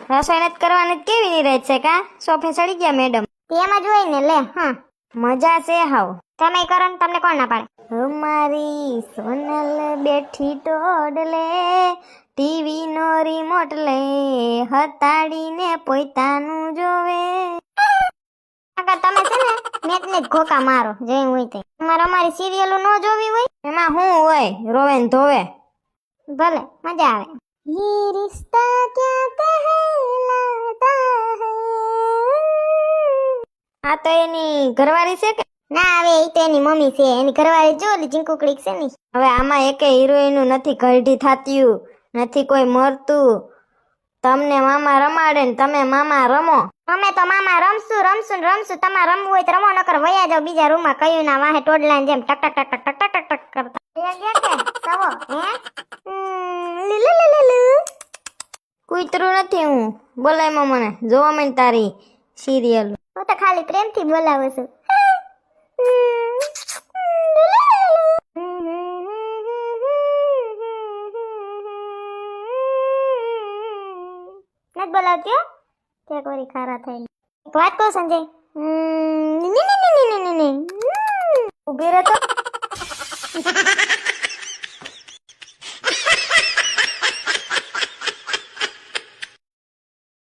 રસોઈ નથી કરવાની તો કેવી ની રહે છે કા સોફે ચડી ગયા મેડમ તેમાં જ હોય ને લે. હા મજા છે હાવ તમે કરો ને તમને કોણ ના પાડે. અમારી સોનલ બેઠી ટોડલે ટીવી નો રિમોટ લે હતાડીને પોતાનું જોવે. કાકા તમે છે ને નેટ ને જ ઘોકા મારો જે હોય તે. તમારે અમારી સિરિયલો ન જોવી હોય એમાં શું હોય રોવે ને ધોવે ભલે મજા આવે. ये रिश्ता क्या कहलाता है. આ તો એની ઘરવાળી છે કે ના હવે ઈ તો એની મમ્મી છે. એની ઘરવાળી જો ઓલી જીંકુકડીક છે ને. હવે આમાં એકે હિરોઈનનું નથી ઘરડી થાત્યું નથી કોઈ મરતું તમને મામા રમાડે ને તમે મામા રમો અમે તો મામા રમશું તમારે રમવું હોય તો રમો નકર વયા જાવ બીજા રૂમમાં કયું ના વાહે ટોડલા જેમ ટક ટક ટક ટક ટક ટક ટક કરતા. એ ગયા કે સવો હે લીલું કૂતરું નથી હું બોલાય મને જોવા માંડ તારી સિરિયલ હું તો ખાલી પ્રેમથી બોલાવું છું. નથી બોલાવતી હો તે કોરી ખારા થઈને. એક વાત કહું સંજય ઉભી રહે તો